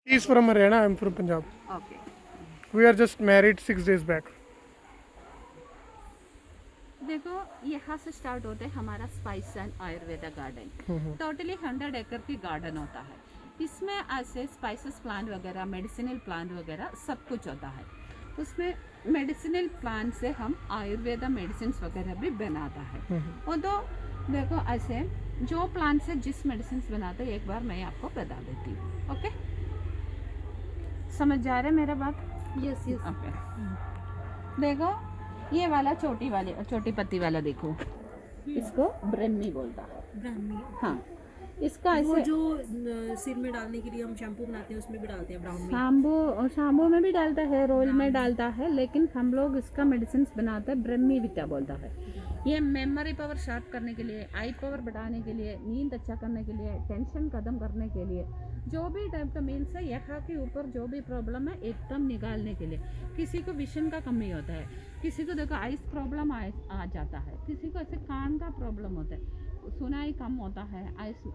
He's from Haryana, I'm from Punjab. Okay. We are just married 6 days back. देखो यहाँ से start होता है हमारा spice and Ayurveda garden. Totally 100 एकड़ की गार्डन होता है। इसमें ऐसे स्पाइसेस प्लांट वगैरह, मेडिसिनल प्लांट वगैरह सब कुछ होता है। उसमें मेडिसिनल प्लांट से हम आयुर्वेदा मेडिसिन वगैरह भी बनाता है। वो तो देखो ऐसे जो प्लांट से जिस मेडिसिन बनाते हैं एक बार मैं आपको बता देती हूँ। ओके, समझ जा रहे हैं मेरा बात? Yes yes. ओके, देखो ये वाला छोटी पत्ती वाला देखो, इसको ब्रह्मी बोलता है। ब्राह्मी। हाँ, इसका वो ऐसे जो सिर में डालने के लिए हम शैम्पू बनाते हैं उसमें भी डालते हैं ब्राउन में। शैम्पू में भी डालता है, रोल में डालता है, लेकिन हम लोग इसका मेडिसिन बनाते हैं ब्रह्मी विटा बोलता है। ये मेमोरी पावर शार्प करने के लिए, आई पावर बढ़ाने के लिए, नींद अच्छा करने के लिए, टेंशन खत्म करने के लिए, जो भी टाइप का मीन्स है यहाँ के ऊपर जो भी प्रॉब्लम है एकदम निकालने के लिए। किसी को विजन का कमी होता है, किसी को देखो आइस प्रॉब्लम आ जाता है, किसी को ऐसे कान का प्रॉब्लम होता है, सुनाई कम होता है,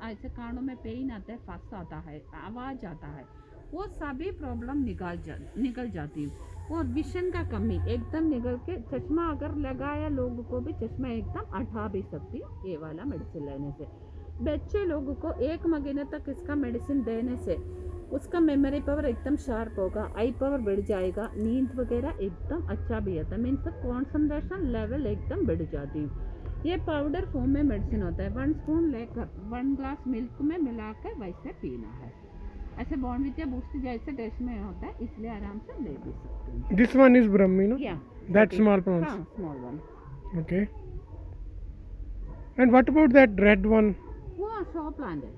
ऐसे कानों में पेन आता है, फंस आता है, आवाज़ आता है, वो सभी प्रॉब्लम निकल जाती है। और विजन का कमी एकदम निकल के चश्मा अगर लगाया लोगों को भी चश्मा एकदम हटा भी सकती है ये वाला मेडिसिन लेने से। बच्चे लोगों को 1 महीने तक इसका मेडिसिन देने से उसका मेमोरी पावर एकदम शार्प होगा, आई पावर बढ़ जाएगा, नींद वगैरह एकदम अच्छा भी आता है, मीन्स कॉन्सनट्रेशन लेवल एकदम बढ़ जाती है। ये पाउडर फॉर्म में मेडिसिन होता है। 1 स्पून लेकर 1 ग्लास मिल्क में मिलाकर वैसे पीना है। ऐसे बॉर्नविटा बूस्ट जैसे टेस्ट में होता है, इसलिए आराम से ले भी सकते हैं। This one is Brahmi, no? Yeah. That small prawns. हाँ, small one. Okay. And what about that red one? वो शो प्लांट है,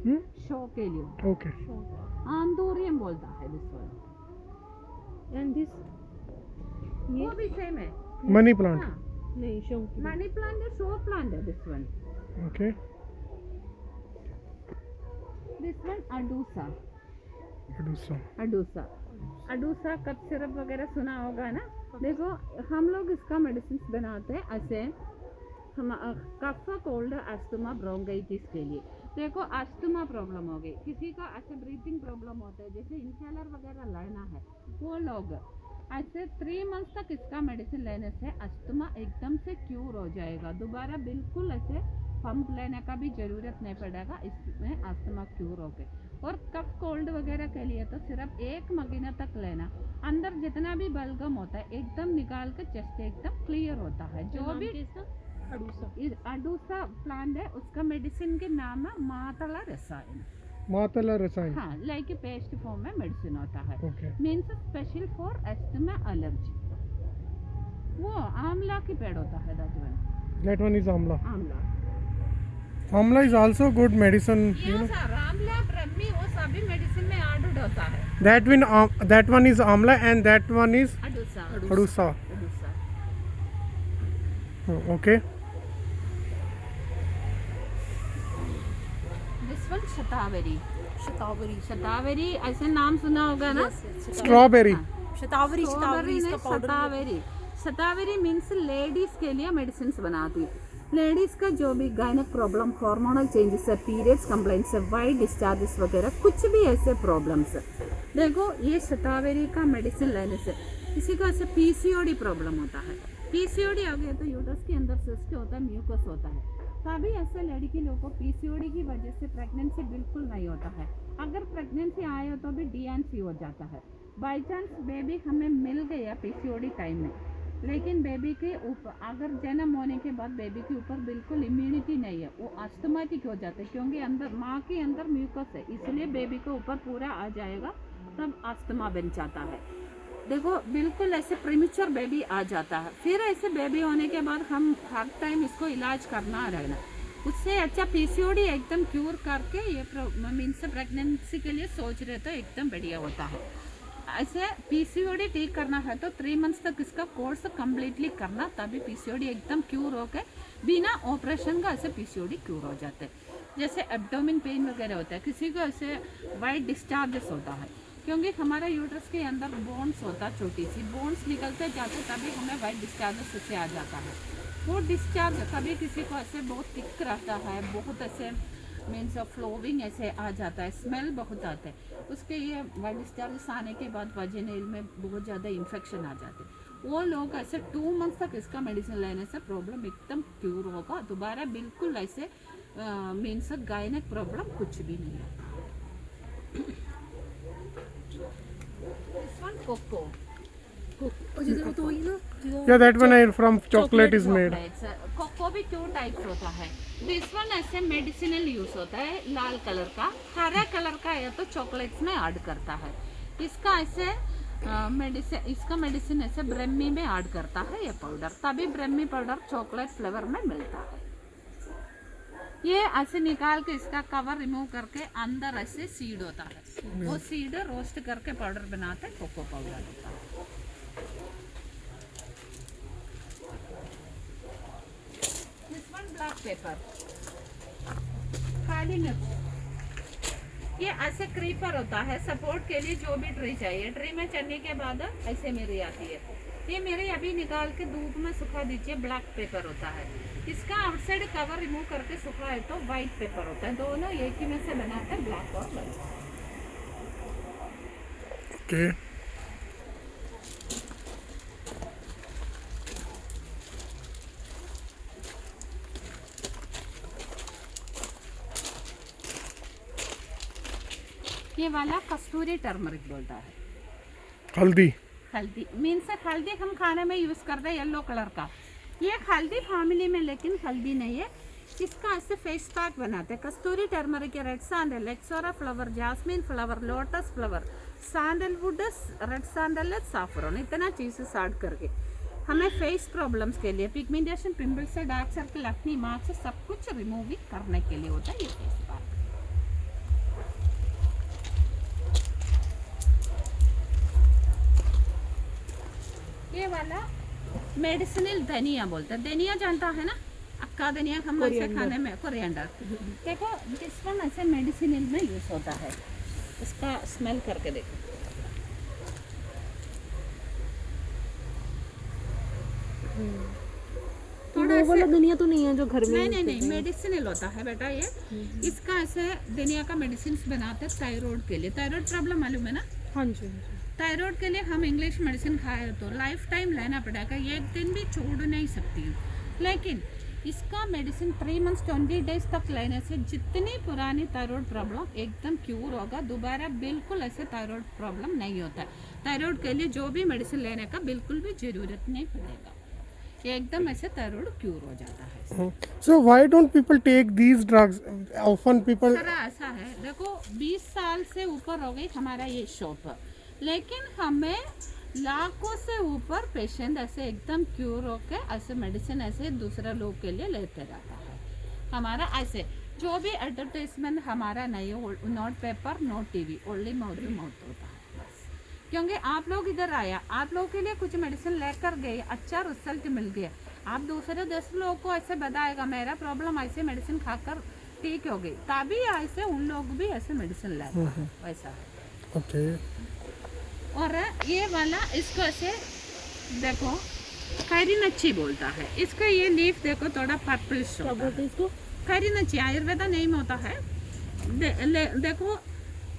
Hmm? शो के लिए। Okay. आंदोरियम बोलता है दिस वन। एंड दिस वो भी सेम है। Money plant. हाँ, नहीं शौक। मनी प्लांट है, शो प्लांट है this one. Okay. This one अडूसा। Adusa. अडूसा, अडूसा कफ सिरप वगैरह सुना होगा ना। देखो हम लोग इसका मेडिसिन बनाते हैं ऐसे हम कफ, कोल्ड, अस्थमा, ब्रोंकाइटिस के लिए। देखो अस्थमा प्रॉब्लम हो गई, किसी का ऐसे ब्रीथिंग प्रॉब्लम होता है, जैसे इंहेलर वगैरह लेना है, वो लोग ऐसे 3 मंथ्स तक इसका मेडिसिन लेने से अस्थमा एकदम से क्यूर हो जाएगा। दोबारा बिल्कुल ऐसे पंप लेने का भी ज़रूरत नहीं पड़ेगा, इसमें अस्थमा क्यूर हो गए। और कफ कोल्ड वगैरह के लिए तो सिर्फ 1 महीने तक लेना, अंदर जितना भी बलगम होता है एकदम निकाल के चेस्ट एकदम क्लियर होता है। जो भी अडूसा प्लांट है उसका मेडिसिन के नाम है मातला रसायन। Matala Rasayan. हाँ, लाइक पेस्ट फॉर्म में मेडिसिन होता है, Okay. Means special for asthma allergy. वो आंवला की पेड़ होता है that one. That one is Amla. आंवला, Amla is also good medicine, you ये know. सर आंवला, ब्रह्मी, वो सभी मेडिसिन में एडेड होता है। That one is Amla and that one is अडूसा, Adusa. अडूसा। Okay. दिस वन शतावरी। शतावरी। शतावरी ऐसे नाम सुना होगा ना। Strawberry. शतावरी। शतावरी स्ट्रॉबेरी इसका नहीं, पाउडर। शतावरी। शतावरी मीन्स लेडीज के लिए मेडिसिन बनाती है। लेडीज का जो भी गायनिक प्रॉब्लम, हार्मोनल चेंजेस है, पीरियड्स कंप्लेंट्स है, वाइट डिस्चार्जेस वगैरह कुछ भी ऐसे प्रॉब्लम्स है, देखो ये शतावरी का मेडिसिन लेने से किसी को ऐसे पीसीओडी प्रॉब्लम होता है, पीसीओडी आ गया तो यूट्रस के अंदर सिस्ट होता है, म्यूकस होता है, तभी ऐसे लड़की लोगों को पीसीओडी की वजह से प्रेगनेंसी बिल्कुल नहीं होता है। अगर प्रेगनेंसी आए हो तो भी डीएनसी हो जाता है। बाई चांस बेबी हमें मिल गया पीसीओडी टाइम में, लेकिन बेबी के ऊपर अगर जन्म होने के बाद बेबी के ऊपर बिल्कुल इम्यूनिटी नहीं है, वो अस्थमैटिक हो जाते हैं, क्योंकि अंदर माँ के अंदर म्यूकस है, इसलिए बेबी के ऊपर पूरा आ जाएगा, तब अस्थमा बन जाता है। देखो बिल्कुल ऐसे प्रीमेच्योर बेबी आ जाता है। फिर ऐसे बेबी होने के बाद हम हर टाइम इसको इलाज करना रहना, उससे अच्छा पीसीओडी एकदम क्यूर करके ये मीन्स प्रेगनेंसी के लिए सोच रहे तो एकदम बढ़िया होता है। ऐसे पीसीओडी ठीक करना है तो 3 मंथ्स तक इसका कोर्स कम्प्लीटली करना, तभी पीसीओडी एकदम क्यूर होकर बिना ऑपरेशन का ऐसे पीसीओडी क्यूर हो जाते हैं। जैसे एब्डोमेन पेन वगैरह होता है, किसी को ऐसे वाइट डिस्चार्जेस होता है, क्योंकि हमारा यूट्रस के अंदर बोन्स होता है, छोटी सी बोन्स निकलते जाते तभी हमें वाइट डिस्चार्जेस उससे आ जाता है। वो डिस्चार्ज कभी किसी को ऐसे बहुत थिक रहता है, बहुत ऐसे मीन्स फ्लोविंग ऐसे आ जाता है, स्मेल बहुत आता है, उसके ये वाइट डिस्चार्ज आने के बाद वजिनल में बहुत ज़्यादा इन्फेक्शन आ जाते हैं। वो लोग ऐसे 2 मंथ्स तक इसका मेडिसिन लेने से प्रॉब्लम एकदम क्यूर होगा, दोबारा बिल्कुल ऐसे मीन्स गायनिक प्रॉब्लम कुछ भी नहीं है। This one cocoa. और जिधर तो वही ना जिधर Yeah, that one I from chocolate is made. Cocoa भी 2 टाइप्स होता है। दिस वन ऐसे मेडिसिनल यूज होता है लाल कलर का, हरा कलर का या तो चॉकलेट्स में ऐड करता है। इसका ऐसे इसका मेडिसिन ऐसे ब्रह्मी में ऐड करता है ये पाउडर, तभी ब्रह्मी पाउडर चॉकलेट फ्लेवर में मिलता है। ये ऐसे निकाल के इसका कवर रिमूव करके अंदर ऐसे सीड होता है, वो सीड रोस्ट करके पाउडर बनाते कोको पाउडर होता है। दिस वन ब्लैक पेपर, काली मिर्च, ये ऐसे क्रीपर होता है सपोर्ट के लिए। जो भी ट्री चाहिए, ट्री में चढ़ने के बाद ऐसे मेरी आती है। ये मेरे अभी निकाल के धूप में सुखा दीजिए, ब्लैक पेपर होता है। इसका आउटसाइड कवर रिमूव करके सुखाए तो वाइट पेपर होता है। दोनों एक ही में से बनाते हैं, ब्लैक और वाइट। Okay. ये वाला कस्तूरी टर्मरिक बोलता है। हल्दी हल्दी मीन्स हल्दी हम खाने में यूज करते हैं येलो कलर का। ये हल्दी फैमिली में, लेकिन हल्दी नहीं है। इसका ऐसे फेस पैक बनाते हैं। कस्तूरी turmeric, red sandal, ixora flower, jasmine flower, lotus flower, sandalwood, red sandal, saffron, इतना चीज़ेस ऐड करके हमें फेस प्रॉब्लम्स के लिए, पिगमेंटेशन, पिंपल्स से, डार्क सर्कल, एक्ने मार्क्स से सब कुछ रिमूव करने के लिए होता है ये फेस पैक। ये वाला मेडिसिनल धनिया बोलते हैं। धनिया जानता है ना, अक्का धनिया हम ऐसे खाने में, कोरिएंडर। देखो दिस वन ऐसे मेडिसिनल में यूज होता है। इसका स्मेल करके देखो, थोड़ा वो वाला धनिया तो नहीं है जो घर में नहीं नहीं नहीं मेडिसिनल होता है बेटा ये। इसका ऐसे धनिया का मेडिसिन बनाते हैं थायराइड के लिए। थायराइड प्रॉब्लम मालूम है ना? हाँ जी। थायराइड के लिए हम इंग्लिश मेडिसिन खाए तो लाइफ टाइम लेना पड़ेगा, एक दिन भी छोड़ नहीं सकती हूँ। लेकिन इसका मेडिसिन 3 मंथ्स 20 डेज तक लेने से जितनी पुरानी थायराइड प्रॉब्लम एकदम क्यूर होगा, दोबारा बिल्कुल ऐसे थायराइड प्रॉब्लम नहीं होता है। थायराइड के लिए जो भी मेडिसिन लेने का बिल्कुल भी ज़रूरत नहीं पड़ेगा, ये एकदम ऐसे थायराइड क्यूर हो जाता है। So why don't people take these drugs? Often people. Sir ऐसा है, देखो 20 साल से ऊपर हो गई हमारा ये शॉप, लेकिन हमें लाखों से ऊपर पेशेंट ऐसे एकदम क्यूर होके ऐसे मेडिसिन ऐसे दूसरे लोग के लिए लेते रहता है। हमारा ऐसे जो भी एडवर्टाइजमेंट हमारा नहीं है, not paper not TV, only mouth to mouth होता है बस। क्योंकि आप लोग इधर आया, आप लोग के लिए कुछ मेडिसिन लेकर गए, अच्छा रिजल्ट मिल गया, आप दूसरे 10 लोगों को ऐसे बताएगा मेरा प्रॉब्लम ऐसे मेडिसिन खाकर ठीक हो गई, तभी ऐसे उन लोग भी ऐसे मेडिसिन लेते हैं, वैसा है। Okay. और ये वाला इसको ऐसे देखो कैरिनची बोलता है। इसका ये लीफ देखो थोड़ा पर्पलिश क्या होता बोलते है। हैं इसको? कैरिनची आयुर्वेदा नेम होता है। देखो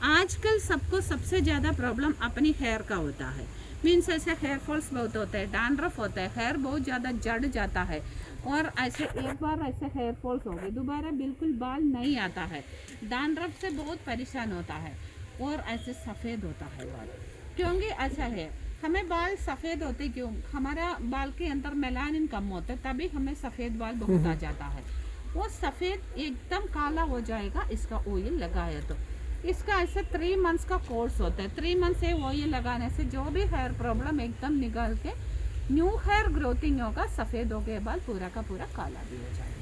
आजकल सबको सबसे ज़्यादा प्रॉब्लम अपनी हेयर का होता है। मीन्स ऐसे हेयर फॉल्स बहुत होते हैं, डैंड्रफ होता है, हेयर बहुत ज़्यादा जड़ जाता है, और ऐसे एक बार ऐसे हेयर फॉल्स हो गए दोबारा बिल्कुल बाल नहीं आता है, डैंड्रफ से बहुत परेशान होता है, और ऐसे सफ़ेद होता है बाल। क्योंकि ऐसा है, हमें बाल सफ़ेद होते क्यों? हमारा बाल के अंदर मेलानिन कम होता है, तभी हमें सफ़ेद बाल बहुत आ जाता है। वो सफ़ेद एकदम काला हो जाएगा इसका ऑयल लगाया तो। इसका ऐसे 3 मंथ्स का कोर्स होता है। 3 मंथ से ऑयल लगाने से जो भी हेयर प्रॉब्लम एकदम निकाल के न्यू हेयर ग्रोथिंग होगा, सफ़ेद हो गया बाल पूरा का पूरा काला भी हो जाएगा।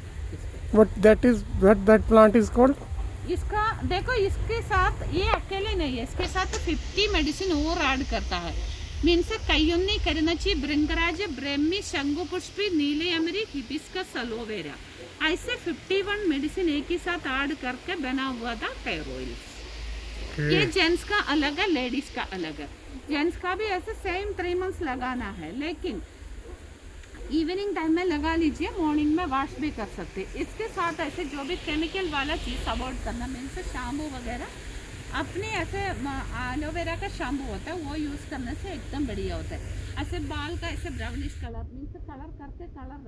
What that plant is called? इसका देखो, इसके साथ ये अकेले नहीं है, इसके साथ 50 मेडिसिन और ऐड करता है। मीन्स कयुन्नी, करिनची, भृंगराज, ब्रह्मी, शंकुपुष्पी, नीले अमरी, हिबिस्कस, एलोवेरा, ऐसे 51 मेडिसिन एक ही साथ ऐड करके बना हुआ था हेयर ऑयल। ये जेंट्स का अलग है, लेडीज का अलग है। जेंट्स का भी ऐसे सेम 3 मंथ्स लगाना है, लेकिन इवनिंग टाइम में लगा लीजिए, मॉर्निंग में वॉश भी कर सकते। इसके साथ ऐसे जो भी केमिकल वाला चीज़ अवॉइड करना, मीन्स शैम्पू वगैरह अपने ऐसे एलोवेरा का शैम्पू होता है वो यूज़ करने से एकदम बढ़िया होता है। ऐसे बाल का ऐसे ब्राउनिश कलर मीन्स कलर करके कलर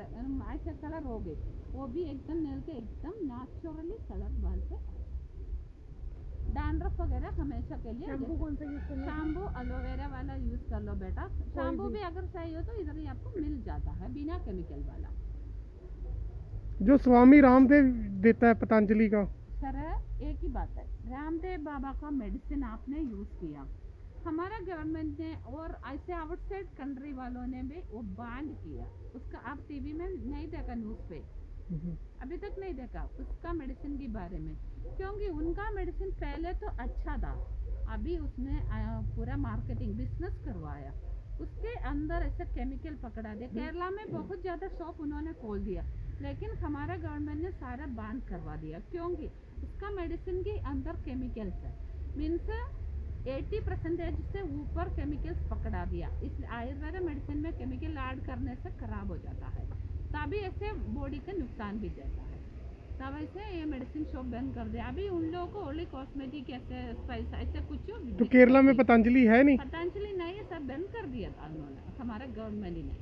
ऐसे कलर हो गए वो भी एकदम नेल के एकदम नेचुरली कलर बाल पे। डैंड्रफ वगैरह हमेशा के लिए शैम्पू कौन सा यूज करना है? शैम्पू एलोवेरा वाला यूज़ कर लो बेटा। शैम्पू भी अगर चाहिए हो तो इधर ही आपको मिल जाता है बिना केमिकल वाला। जो स्वामी रामदेव देता है पतंजलि का। सर एक ही बात है, रामदेव बाबा का मेडिसिन आपने यूज़ किया, हमारा गवर्नमेंट ने और ऐसे आउटसाइड कंट्री वालों ने भी वो बैन किया। उसका आप टीवी में नहीं देखा, न्यूज़ पे अभी तक नहीं देखा उसका मेडिसिन के बारे में, क्योंकि उनका मेडिसिन पहले तो अच्छा था, अभी उसने पूरा मार्केटिंग बिजनेस करवाया, उसके अंदर ऐसे केमिकल पकड़ा दिया। केरला में बहुत ज़्यादा शॉप उन्होंने खोल दिया, लेकिन हमारा गवर्नमेंट ने सारा बैन करवा दिया, क्योंकि उसका मेडिसिन के अंदर केमिकल्स है, मीन्स 80% से ऊपर केमिकल्स पकड़ा दिया। इस आयुर्वेद मेडिसिन में केमिकल ऐड करने से खराब हो जाता है, तभी ऐसे बॉडी का नुकसान भी देता है, तब ऐसे ये मेडिसिन शॉप बंद कर दिया। अभी उन लोगों को ओनली कॉस्मेटिक ऐसे स्पाइस ऐसे कुछ तो केरला में पतंजलि है नहीं? पतंजलि नहीं, सब बंद कर दिया था उन्होंने, हमारा गवर्नमेंट ने,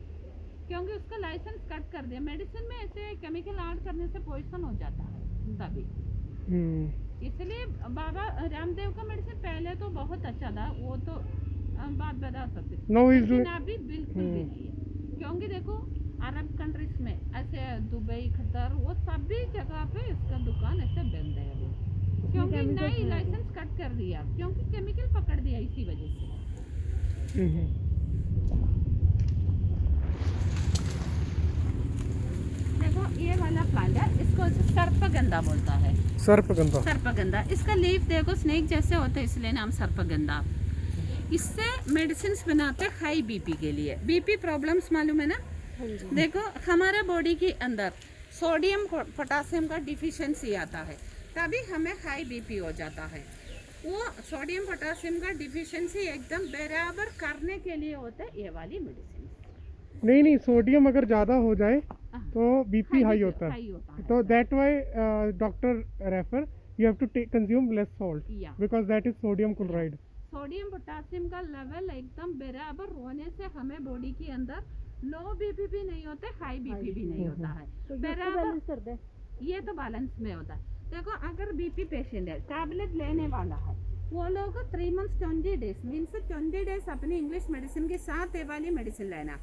क्योंकि उसका लाइसेंस कट कर दिया। मेडिसिन में ऐसे केमिकल ऐड करने से पॉइजन हो जाता है तभी, इसलिए बाबा रामदेव का मेडिसिन पहले तो बहुत अच्छा था, वो तो बात बता सकते, लेकिन अभी बिल्कुल भी नहीं है, क्योंकि देखो अरब कंट्रीज में ऐसे दुबई कतर वो सभी जगह पे इसका दुकान ऐसे बंद है अभी, क्योंकि नई लाइसेंस कट कर दिया, क्योंकि केमिकल पकड़ दिया इसी वजह से। देखो ये वाला प्लांट है, इसको सर्पगंधा बोलता है। सर्पगंधा, सर्पगंधा, इसका लीफ देखो स्नेक जैसे होता है, इसलिए नाम सर्पगंधा। इससे मेडिसिन बनाते हाई बीपी के लिए। बीपी प्रॉब्लम्स मालूम है ना? देखो हमारे बॉडी के अंदर सोडियम पोटासियम का डिफिशिएंसी आता है, तभी हमें हाई बीपी हो जाता है। वो सोडियम पोटासियम का डिफिशिएंसी एकदम बराबर करने के लिए होता है ये वाली मेडिसिन। नहीं, सोडियम अगर ज़्यादा हो जाए तो बीपी हाई होता है, तो that why doctor refer you have to consume less salt because that is sodium chloride. Sodium potassium का लेवल एकदम बराबर होने से हमें बॉडी के अंदर लो बीपी भी नहीं होते, हाई बीपी भी नहीं होता है, तो बराबर कर दे। ये तो बैलेंस में होता है। देखो अगर बीपी पेशेंट है, टैबलेट लेने वाला है, वो लोग 3 months 20 days मीन्स 20 days अपनी इंग्लिश मेडिसिन के साथ ये वाली मेडिसिन लेना।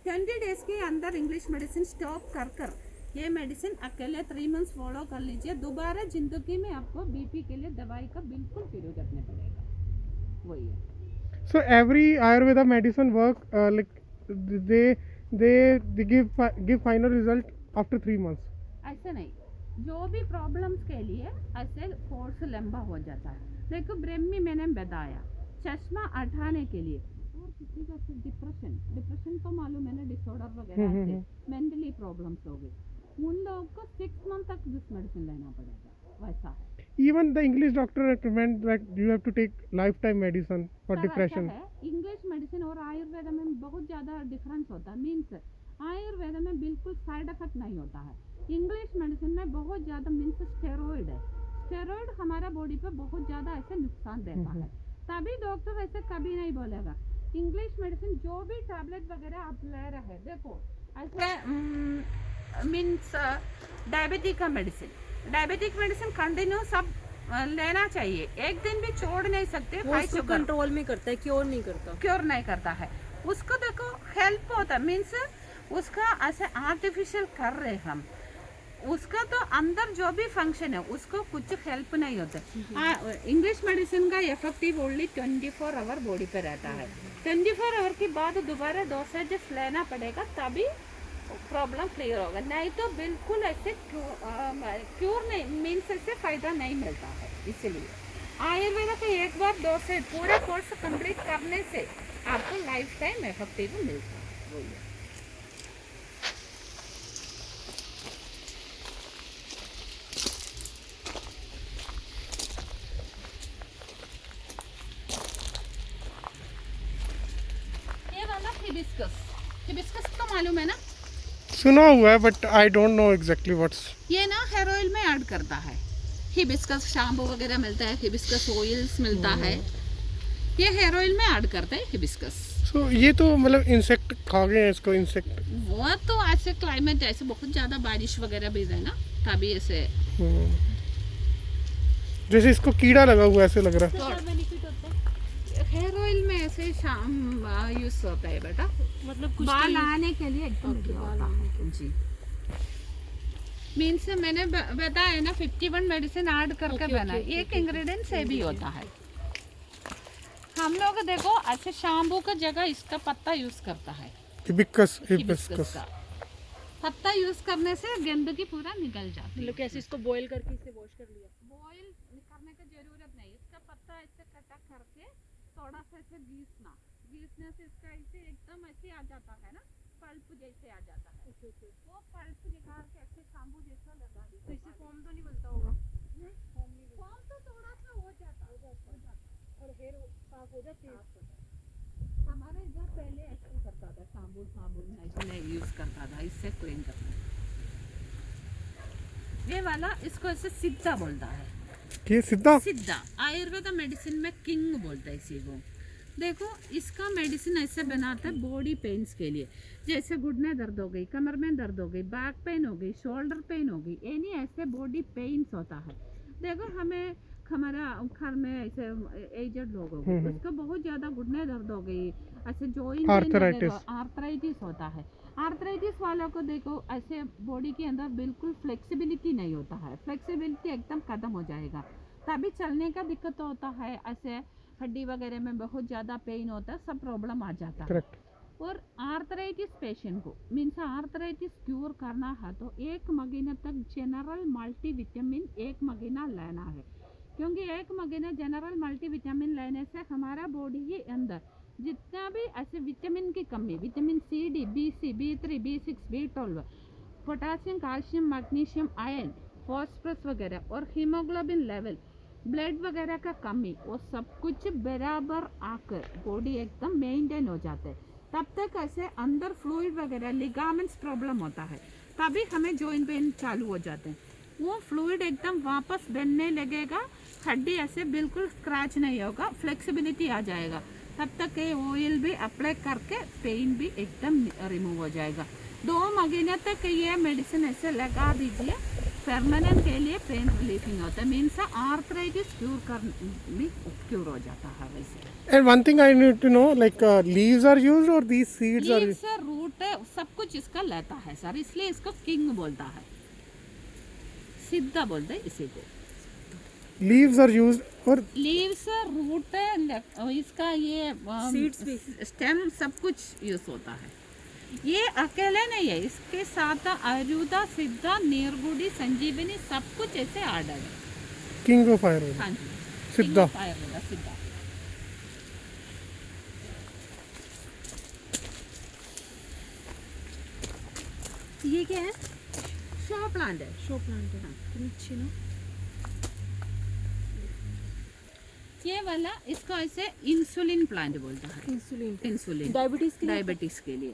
20 days के अंदर इंग्लिश मेडिसिन स्टॉप कर ये मेडिसिन अकेले 3 months फॉलो कर लीजिए, दोबारा जिंदगी में आपको बीपी के लिए दवाई का बिल्कुल शुरू करने पड़ेगा, वही है। So every Ayurveda medicine work like they give final result after 3 months? ऐसे नहीं, जो भी प्रॉब्लम्स के लिए ऐसे कोर्स लंबा हो जाता है। देखो ब्रह्मी मैंने बताया चश्मा हटाने के लिए, और किसी का डिप्रेशन तो मालूम है ना, डिसऑर्डर वगैरह से मेंटली प्रॉब्लम्स हो गई, उन लोगों को 6 months तक दिस मेडिसिन लेना पड़ेगा, वैसा है। Even the English doctor recommend that you have to take lifetime medicine for depression. English medicine और आयुर्वेद में बहुत ज़्यादा डिफरेंस होता है, मीन्स आयुर्वेद में बिल्कुल साइड इफेक्ट नहीं होता है, इंग्लिश मेडिसिन में बहुत ज़्यादा मीन्स स्टेरॉइड है, स्टेरॉइड हमारा बॉडी पे बहुत ज़्यादा ऐसे नुकसान देता है, तभी डॉक्टर ऐसे कभी नहीं बोलेगा। इंग्लिश मेडिसिन जो भी टैबलेट वगैरह आप ले रहे हैं, देखो ऐसे मीन्स डायबिटिक का डायबिटिक मेडिसिन कंटिन्यू सब लेना चाहिए, एक दिन भी छोड़ नहीं सकते। वो उसको कंट्रोल में करता है, क्योर नहीं करता है, उसको देखो हेल्प होता है, मीन्स उसका ऐसे आर्टिफिशियल कर रहे हम, उसका तो अंदर जो भी फंक्शन है उसको कुछ हेल्प नहीं होता। इंग्लिश मेडिसिन का इफेक्टिव ओनली 24 आवर बॉडी पे रहता है, 24 आवर के बाद दोबारा डोसेजेस लेना पड़ेगा, तभी प्रॉब्लम क्लियर होगा, नहीं तो बिल्कुल ऐसे क्योर नहीं, मीन्स ऐसे फ़ायदा नहीं मिलता है। इसलिए आयुर्वेद का एक बार डोसेज पूरा कोर्स कंप्लीट करने से आपको लाइफ टाइम इफेक्टिव मिलता है। ये वाला हिबिस्कस तो मालूम है ना? सुना हुआ है but I don't know exactly what's. ये ना हेयर ऑयल में ऐड करता है, हिबिस्कस शैम्पू वगैरह मिलता है, हिबिस्कस ऑयल्स मिलता है, ये हेयर ऑयल में ऐड करते हैं हिबिस्कस। सो ये तो मतलब इंसेक्ट खा गए हैं इसको, इंसेक्ट। वो तो ऐसे क्लाइमेट ऐसे बहुत ज़्यादा बारिश वगैरह भी है ना, तभी ऐसे जैसे इसको कीड़ा लगा हुआ ऐसे लग रहा है। बेनिफिट होता है हेयर ऑयल में ऐसे शाम यूज होता है बेटा, मतलब कुछ बाल आने के लिए एकदम ओके, बढ़िया बाल होता आने है जी। मीन्स मैंने बताया ना 51 मेडिसिन ऐड करके ओके, बना, ओके, एक ओके, इंग्रेडिएंट से भी होता है। हम लोग देखो ऐसे शैम्पू का जगह इसका पत्ता यूज करता है, हिबिस्कस हिबिस्कस का पत्ता यूज करने से गंदगी पूरा निकल जाती है। मतलब कैसे इसको बॉईल करके इसे वॉश कर लिया। बॉईल करने की जरूरत नहीं, इसका पत्ता ऐसे कटा करके थोड़ा सा ऐसे घीसने से इसका ऐसे एकदम ऐसे आ जाता है ना, पल्प जैसे आ जाता है। वो पल्प निकाल के ऐसे शैम्पू जैसा लगा दी, तो इससे फोम तो नहीं बनता होगा। फॉर्म तो थोड़ा सा हो जाता और हेयर साफ हो जाती है। हमारे इधर पहले ऐसे करता था, साबुन ऐसे यूज करता था, इससे क्लीन करता। ये वाला इसको ऐसे सिद्धा बोलता है, ये सीधा सिद्धा आयुर्वेद मेडिसिन में किंग बोलता है इसी को। देखो इसका मेडिसिन ऐसे बनाता है बॉडी पेन्स के लिए, जैसे घुटने दर्द हो गई, कमर में दर्द हो गई, बैक पेन हो गई, शोल्डर पेन हो गई, यानी ऐसे बॉडी पेन्स होता है। देखो हमें हमारा घर में ऐसे एजड लोग हो गए, उसको बहुत ज़्यादा घुटने दर्द हो गई, ऐसे जॉइंट आर्थराइटिस होता है। आर्थराइटिस वालों को देखो ऐसे बॉडी के अंदर बिल्कुल फ्लेक्सिबिलिटी नहीं होता है, फ्लेक्सिबिलिटी एकदम खत्म हो जाएगा, तभी चलने का दिक्कत होता है, ऐसे हड्डी वगैरह में बहुत ज़्यादा पेन होता है, सब प्रॉब्लम आ जाता है। और आर्थराइटिस पेशेंट को मीन्स आर्थराइटिस क्योर करना है तो 1 महीने तक जनरल मल्टीविटामिन 1 महीना लेना है, क्योंकि 1 महीना जनरल मल्टीविटामिन लेने से हमारा बॉडी के अंदर जितना भी ऐसे विटामिन की कमी, vitamin C, D, B3, B3, B6, B12, potassium, calcium, magnesium, iron, phosphorus वगैरह और हीमोग्लोबिन लेवल, ब्लड वगैरह का कमी, वो सब कुछ बराबर आकर बॉडी एकदम मेंटेन हो जाता है। तब तक ऐसे अंदर फ्लूइड वगैरह लिगामेंट्स प्रॉब्लम होता है, तभी हमें जॉइंट पेन चालू हो जाते हैं। वो फ्लूइड एकदम वापस बनने लगेगा, हड्डी ऐसे बिल्कुल स्क्रैच नहीं होगा, फ्लेक्सिबिलिटी आ जाएगा, तब तक ये ऑयल भी अप्लाई करके पेन भी एकदम रिमूव हो जाएगा। 2 महीने तक ये मेडिसिन ऐसे लगा दीजिए, परमानेंट के लिए पेन रिलीफिंग होता है, मीन्स आर्थराइटिस क्योर हो जाता है वैसे। And one thing I need to know, like leaves are used or these seeds are leaves root सब कुछ इसका लेता है सर, इसलिए इसको किंग बोलता है, सिद्धा बोलते हैं इसी को। leaves are used और लीव्स रूट इसका ये Seeds भी। स्टेम सब कुछ यूज होता है। ये अकेले नहीं है, इसके साथ आयुर्वेदा, सिद्धा, निर्गुड़ी, संजीवनी सब कुछ ऐसे आर्डर है। king of Ayurveda, हाँ जी, सिद्धा। King of आयुर्वेदा सिद्धा। ये क्या है। शो प्लांट है। शो प्लांट है। कितनी अच्छी ना। ये वाला इसको ऐसे इंसुलिन प्लांट बोलता है। इंसुलिन डायबिटीज के लिए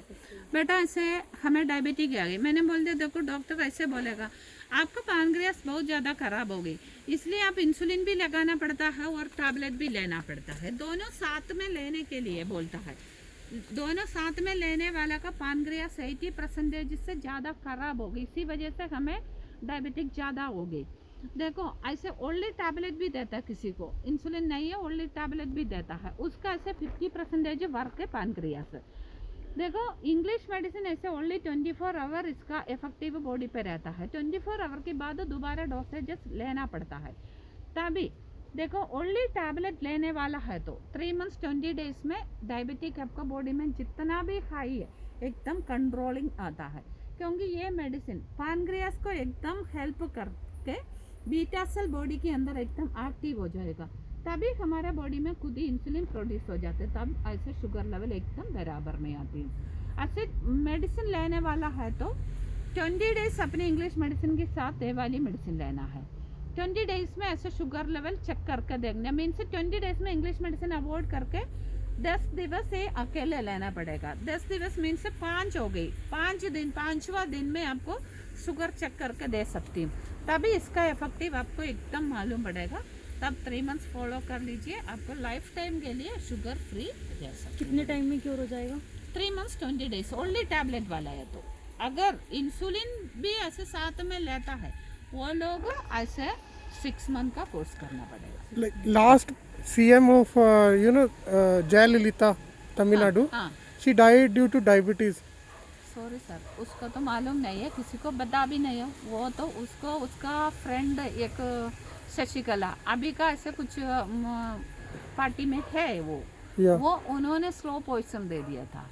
बेटा, ऐसे हमें डायबिटीज आ गई, मैंने बोल दिया देखो डॉक्टर ऐसे बोलेगा आपका पैनक्रियास बहुत ज़्यादा खराब हो गई, इसलिए आप इंसुलिन भी लगाना पड़ता है और टैबलेट भी लेना पड़ता है, दोनों साथ में लेने के लिए बोलता है। दोनों साथ में लेने वाला का पैनक्रियास 80% से ज़्यादा खराब हो गई, इसी वजह से हमें डायबिटिक ज़्यादा हो गई। देखो ऐसे ओनली टैबलेट भी देता है, किसी को इंसुलिन नहीं है ओनली टैबलेट भी देता है, उसका ऐसे 50% वर्क है पैनक्रियास। देखो इंग्लिश मेडिसिन ऐसे ओनली 24 आवर इसका इफेक्टिव बॉडी पे रहता है, 24 आवर के बाद दोबारा डोसेजेस लेना पड़ता है। तभी देखो ओनली टैबलेट लेने वाला है तो 3 मंथ्स 20 डेज में डायबिटिक आपका बॉडी में जितना भी हाई है एकदम कंट्रोलिंग आता है, क्योंकि ये मेडिसिन पैनक्रियास को एकदम हेल्प करके बीटा सेल बॉडी के अंदर एकदम एक्टिव हो जाएगा, तभी हमारा बॉडी में खुद ही इंसुलिन प्रोड्यूस हो जाते, तब ऐसे शुगर लेवल एकदम बराबर में आती है। ऐसे मेडिसिन लेने वाला है तो 20 डेज अपने इंग्लिश मेडिसिन के साथ ये वाली मेडिसिन लेना है। 20 डेज में ऐसे शुगर लेवल चेक करके देखना, मीन्स 20 डेज में इंग्लिश मेडिसिन अवॉइड करके 10 दिवस ये अकेले लेना पड़ेगा। 10 दिवस मीन्स 5 हो गई, 5 दिन, 5वां दिन में आपको शुगर चेक करके दे सकती हूँ, तभी इसका इफेक्टिव आपको एकदम मालूम पड़ेगा। तब 3 मंथ्स फॉलो कर लीजिए, आपको लाइफ टाइम के लिए शुगर फ्री रह सकते। कितने टाइम में क्योर हो जाएगा? 3 मंथ्स 20 डेज ओनली टैबलेट वाला है। तो अगर इंसुलिन भी ऐसे साथ में लेता है वो लोग ऐसे 6 मंथ का कोर्स करना पड़ेगा। Like last CM of Jayalalitha, Tamil Nadu, हाँ, she died due to diabetes. Sorry sir, उसको तो मालूम नहीं है, किसी को बता भी नहीं है। वो तो उसको उसका फ्रेंड एक शशिकला अभी का ऐसे कुछ पार्टी में है वो Yeah. वो उन्होंने स्लो पॉइजन दे दिया था।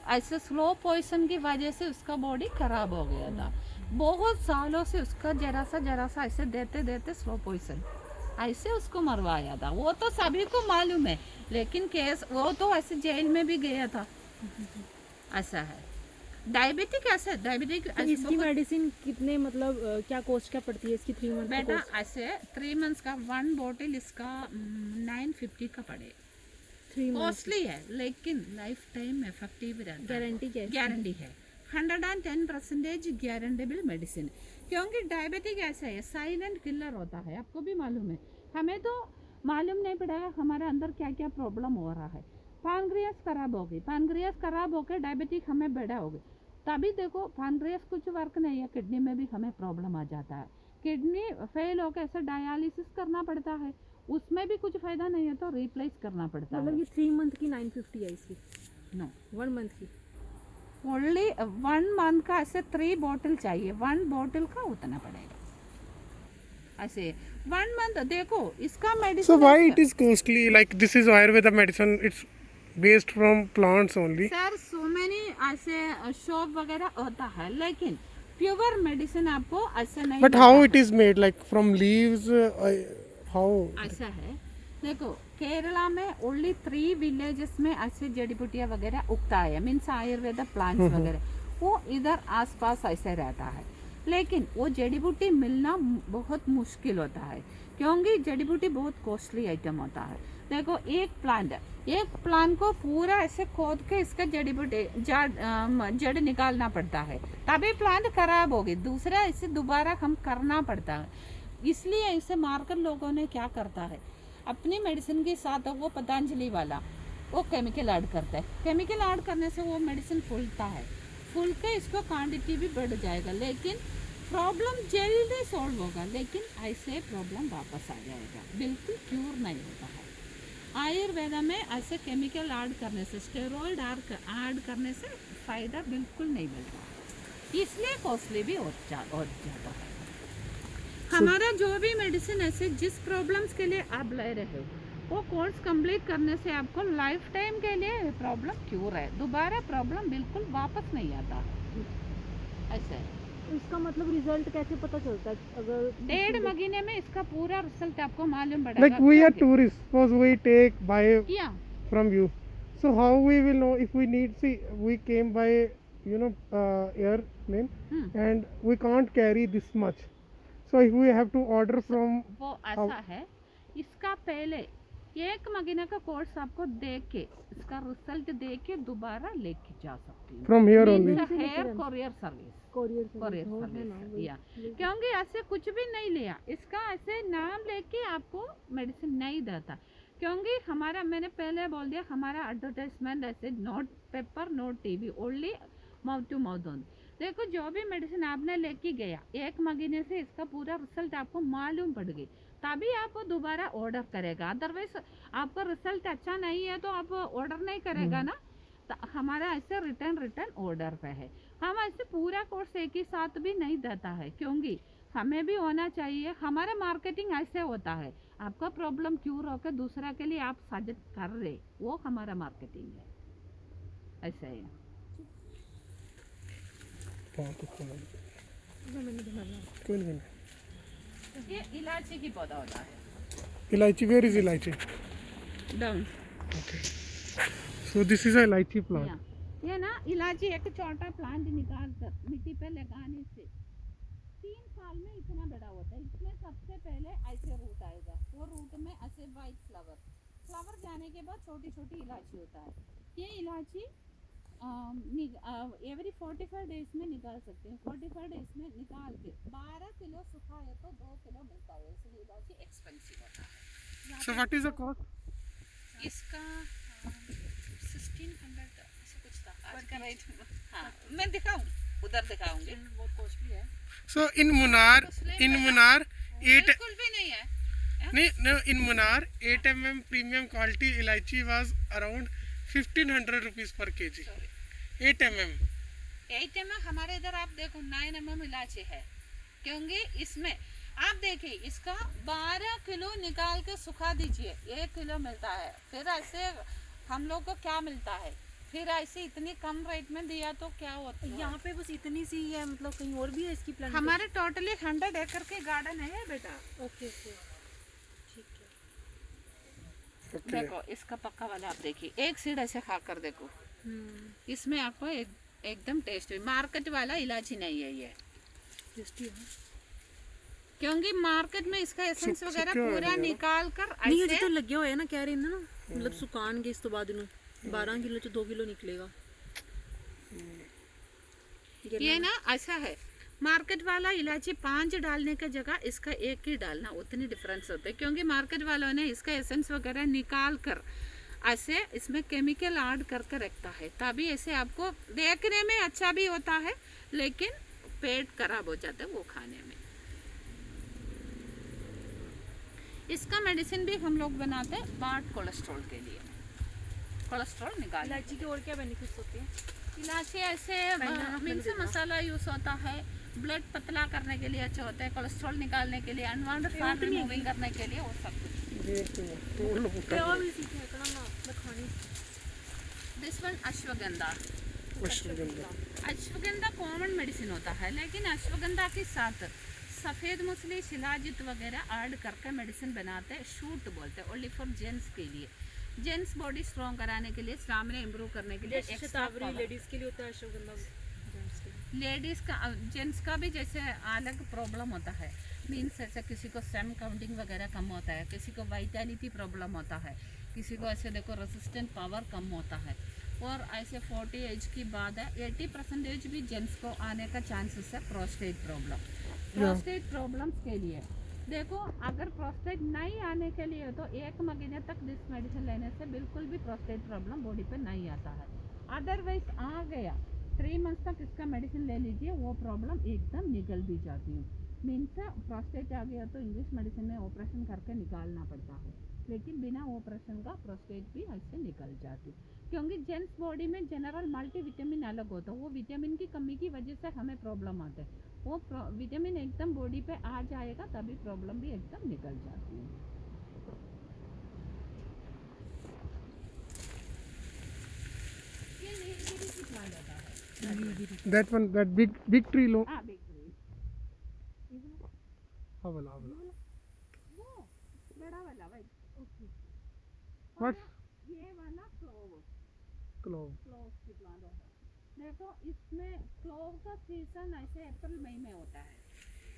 ऐसे स्लो पॉइजन की वजह से उसका बॉडी खराब हो गया था। बहुत सालों से उसका जरा सा ऐसे देते देते स्लो पॉइजन ऐसे उसको मरवाया था। वो तो सभी को मालूम है, लेकिन केस वो तो ऐसे जेल में भी गया था। ऐसा है। डायबिटिक ऐसे डायबिटिक तो इसकी मेडिसिन कितने मतलब क्या कॉस्ट क्या पड़ती है इसकी 3 मंथ की बेटा cost? ऐसे 3 मंथ्स का 1 बोतल इसका 950 का पड़े। 3 मंथ कॉस्टली है लेकिन लाइफ टाइम इफेक्टिव रहता है। गारंटी क्या है? गारंटी है 110% गारंटेबल मेडिसिन। क्योंकि डायबिटिक ऐसा है, साइलेंट किलर होता है, आपको भी मालूम है। हमें तो मालूम नहीं पड़ेगा हमारे अंदर क्या क्या प्रॉब्लम हो रहा है। पैनक्रियास खराब होगी, पैनक्रियास खराब होकर डायबिटिक हमें बढ़ा होगी, तभी देखो पैनक्रियास कुछ वर्क नहीं है, किडनी में भी हमें प्रॉब्लम आ जाता है। किडनी फेल होकर ऐसे डायलिसिस करना पड़ता है, उसमें भी कुछ फायदा नहीं है तो रिप्लेस करना पड़ता मतलब है। ये 3 मंथ की 950 है इसकी, नो 1 मंथ की। ओनली 1 मंथ का ऐसे 3 बोतल चाहिए, 1 बोतल का उतना पड़ेगा ऐसे 1 मंथ। देखो इसका So medicine why it is costly? Like this is Ayurveda medicine. It's based from plants only. Sir so many ऐसे शॉप वगैरह होता है, लेकिन प्योर मेडिसिन आपको ऐसे नहीं But मिलता how है। it is made? Like from leaves? How? ऐसा है, देखो केरला में ओनली 3 विलेजेस में ऐसे जड़ी बूटियाँ वगैरह उगता है, मीन्स आयुर्वेदा प्लांट्स वगैरह, वो इधर आसपास ऐसे रहता है। लेकिन वो जड़ी बूटी मिलना बहुत मुश्किल होता है, क्योंकि जड़ी बूटी बहुत कॉस्टली आइटम होता है। देखो एक प्लांट को पूरा ऐसे खोद के इसका जड़ी बूटी जड़ निकालना पड़ता है, तभी प्लांट खराब होगी, दूसरा इसे दोबारा हम करना पड़ता है। इसलिए इसे मारकर लोगों ने क्या करता है, अपनी मेडिसिन के साथ वो पतंजलि वाला वो केमिकल ऐड करता है। केमिकल ऐड करने से वो मेडिसिन फूलता है, फूल के इसको क्वांटिटी भी बढ़ जाएगा, लेकिन प्रॉब्लम जल्दी सॉल्व होगा, लेकिन ऐसे प्रॉब्लम वापस आ जाएगा, बिल्कुल क्यूर नहीं होता है। आयुर्वेदा में ऐसे केमिकल ऐड करने से, स्टेरॉइड ऐड करने से फ़ायदा बिल्कुल नहीं मिलता, इसलिए कॉस्टली भी और ज़्यादा है। हमारा जो भी मेडिसिन ऐसे जिस प्रॉब्लम्स के लिए आप ले रहे हो, वो कोर्स कंप्लीट करने से आपको लाइफ टाइम के लिए प्रॉब्लम क्यूर है, दोबारा प्रॉब्लम बिल्कुल वापस नहीं आता ऐसे। इसका मतलब रिजल्ट कैसे पता चलता है? अगर 1.5 महीने में इसका पूरा रिजल्ट आपको मालूम Like पड़ेगा। we are tourists. Suppose we take by या from you. So how we will know if we need? See, we came by airplane and we can't carry this much. So if we have to order from वो ऐसा है, इसका पहले 1 महीने का course आपको दे के इसका रिजल्ट दे के दोबारा लेके जा सकती हूँ। from here only. Here courier service, courier courier service या, क्योंकि ऐसे कुछ भी नहीं लिया, इसका ऐसे नाम लेके आपको मेडिसिन नहीं देता, क्योंकि हमारा मैंने पहले बोल दिया हमारा एडवर्टाइजमेंट ऐसे not paper not TV only mouth to mouth only. देखो जो भी मेडिसिन आपने लेके गया 1 महीने से इसका पूरा रिजल्ट आपको मालूम पड़ गई, तभी आप दोबारा ऑर्डर करेगा, अदरवाइज आपका रिजल्ट अच्छा नहीं है तो आप ऑर्डर नहीं करेगा ना। तो हमारा ऐसे रिटर्न ऑर्डर पे है, हम ऐसे पूरा कोर्स एक ही साथ भी नहीं देता है, क्योंकि हमें भी होना चाहिए। हमारा मार्केटिंग ऐसे होता है, आपका प्रॉब्लम क्यूर होकर दूसरा के लिए आप सजेस्ट कर रहे, वो हमारा मार्केटिंग है, ऐसे है। कोई नहीं। ये इलायची की पौधा होता है, Elaichi, where is elaichi? Down. Okay. So this is a elaichi plant. ये ना इलायची एक छोटा प्लांट निकाल कर मिट्टी पे लगाने से 3 साल में इतना बड़ा होता है। इसमें सबसे पहले ऐसे रूट आएगा, वो रूट में ऐसे वाइट फ्लावर, फ्लावर जाने के बाद छोटी छोटी इलायची होता है। ये इलायची एवरी 45 डेज में निकाल सकते हैं। 45 डेज में निकाल के 12 किलो सुखाए तो 2 किलो मिलता है, इसलिए इलायची एक्सपेंसिव होता है। So what is the cost? इसका 1600 ऐसा कुछ था आज का रेट। हाँ मैं दिखाऊँ, उधर दिखाऊंगी। बहुत कॉस्टली है। So in Munnar 8 बिल्कुल भी नहीं है। no, in Munnar 8 mm premium quality elaichi was around 1500 rupees per kg. 8 mm 8 mm हमारे इधर आप देखो 9 mm इलायची है, क्योंकि इसमें आप देखिए इसका 12 किलो निकाल के सुखा दीजिए, 1 किलो मिलता है। फिर ऐसे हम लोग को क्या मिलता है, फिर ऐसे इतनी कम रेट में दिया तो क्या होता है। यहाँ पे बस इतनी सी है, मतलब कहीं और भी है इसकी प्लांट? हमारे टोटली 100 एकड़ के गार्डन है बेटा। ओके ओके ठीक है। देखो इसका पक्का वाला आप देखिए, एक सीड ऐसे खा कर देखो, इसमें आपको एकदम टेस्ट हुई। मार्केट वाला इलायची नहीं है ये, टेस्टी है। क्योंकि मार्केट में इसका एसेंस वगैरह पूरा निकाल कर नहीं ऐसे तो लगे हुए है ना, कह रहे हैं ना, मतलब सुकान के इस तो बाद 12 किलो तो 2 किलो निकलेगा। ये ना ऐसा है, मार्केट वाला इलायची 5 डालने का जगह इसका 1 ही डालना, उतनी डिफरेंस होता है। क्योंकि मार्केट वालों ने इसका एसेंस वगैरह निकाल कर ऐसे इसमें केमिकल ऐड करके रखता है, तभी ऐसे आपको देखने में अच्छा भी होता है लेकिन पेट खराब हो जाता है वो खाने में। इसका मेडिसिन भी हम लोग बनाते हैं बैड कोलेस्ट्रॉल के लिए, कोलेस्ट्रॉल निकाल। इलायची के और क्या बेनिफिट्स होते हैं? इलायची ऐसे मिर्च मसाला यूज होता है, ब्लड पतला करने के लिए अच्छा होता है, कोलेस्ट्रॉल निकालने के लिए, अनवांटेड फैट रिमूविंग करने के लिए, वो सब कुछ। This one ashwagandha. Ashwagandha common medicine होता है, लेकिन अश्वगंधा के साथ सफ़ेद मूसली, शिलाजित वगैरह ऐड करके मेडिसिन बनाते हैं। शूट बोलते हैं, ओनली फॉर जेंट्स के लिए, जेंट्स बॉडी स्ट्रॉन्ग कराने के लिए, स्टैमिना इंप्रूव करने के लिए। लेडीज के लिए होता है अश्वगंधा, लेडीज़ का जेंट्स का भी जैसे अलग प्रॉब्लम होता है, मीन्स ऐसे किसी को सेम काउंटिंग वगैरह कम होता है, किसी को वाइटैलिटी प्रॉब्लम होता है, किसी को ऐसे देखो रेसिस्टेंट पावर कम होता है, और ऐसे 40 एज की बाद है 80% भी जेंट्स को आने का चांसेस है। प्रोस्टेट प्रॉब्लम, प्रोस्टेट प्रॉब्लम्स के लिए देखो, अगर प्रोस्टेट नहीं आने के लिए तो 1 महीने तक दिस मेडिसिन लेने से बिल्कुल भी प्रोस्टेट प्रॉब्लम बॉडी पे नहीं आता है। अदरवाइज आ गया 3 मंथ्स तक इसका मेडिसिन ले लीजिए, वो प्रॉब्लम एकदम निकल भी जाती है। मीन्स प्रोस्टेट आ गया तो इंग्लिश मेडिसिन में ऑपरेशन करके निकालना पड़ता है, लेकिन बिना ऑपरेशन का प्रोस्टेट भी ऐसे निकल जाती है। क्योंकि जेंट्स बॉडी में जनरल मल्टीविटामिन अलग होता है, वो विटामिन की कमी की वजह से हमें प्रॉब्लम आता है। वो विटामिन एकदम बॉडी पे आ जाएगा तभी प्रॉब्लम भी एकदम निकल जाती है। ये नीलगिरी की प्लांट होता है। that one, that big tree low. हाँ बिग ट्री, हाँ वाला वो बड़ा वाला भाई। ओके, what ये वाला क्लोव clove? की प्लांट होता है। देखो इसमें क्लोव का सीजन ऐसे अप्रैल मई में होता है।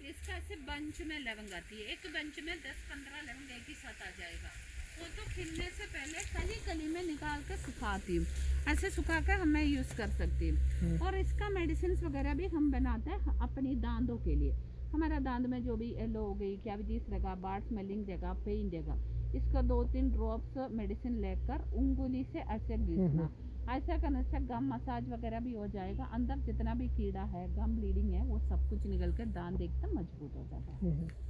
इसका ऐसे बंच में लवंग आती है, एक बंच में 10-15 लवंग एक ही साथ आ जाएगा। वो तो खिलने से पहले कली कली में निकाल के सुखाती हूँ, ऐसे सुखा कर हमें यूज़ कर सकती हूँ। और इसका मेडिसिन वगैरह भी हम बनाते हैं अपनी दांतों के लिए। हमारा दांत में जो भी येलो हो गई, कैविटीज लगा, बार्ड स्मेलिंग जगह, पेन जगह, इसका 2-3 ड्रॉप्स मेडिसिन लेकर उंगली से ऐसे घिसना, ऐसा करने से गम मसाज वगैरह भी हो जाएगा। अंदर जितना भी कीड़ा है, गम ब्लीडिंग है, वो सब कुछ निकल कर दांत एकदम मजबूत हो जाता है।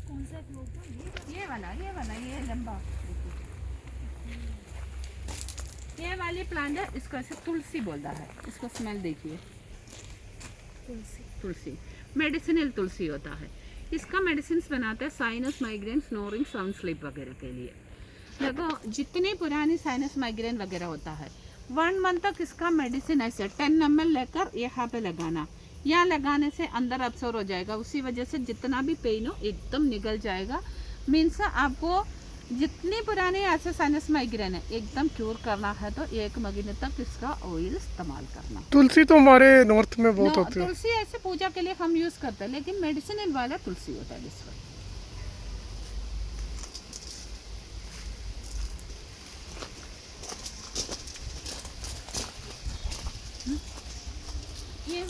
कौन सा क्लोव था? ये वाला ये लंबा, ये वाली प्लांट है, इसको ऐसे तुलसी बोलता है। इसको स्मेल देखिए, तुलसी मेडिसिनल तुलसी होता है। इसका मेडिसिन बनाते हैं sinus, migraine, snoring, sound sleep वगैरह के लिए। देखो जितनी पुरानी साइनस माइग्रेन वगैरह होता है, 1 मंथ तक इसका मेडिसिन ऐसे 10 ml लेकर यहाँ पे लगाना, यहाँ लगाने से अंदर अब्सॉर्ब हो जाएगा, उसी वजह से जितना भी पेन हो एकदम निकल जाएगा। मीन्स आपको जितनी पुरानी ऐसे साइनस माइग्रेन है एकदम क्योर करना है तो 1 महीने तक इसका ऑयल इस्तेमाल करना। तुलसी तो हमारे नॉर्थ में बहुत होती है। तुलसी ऐसे पूजा के लिए हम यूज करते हैं, लेकिन मेडिसिन वाला तुलसी होता है।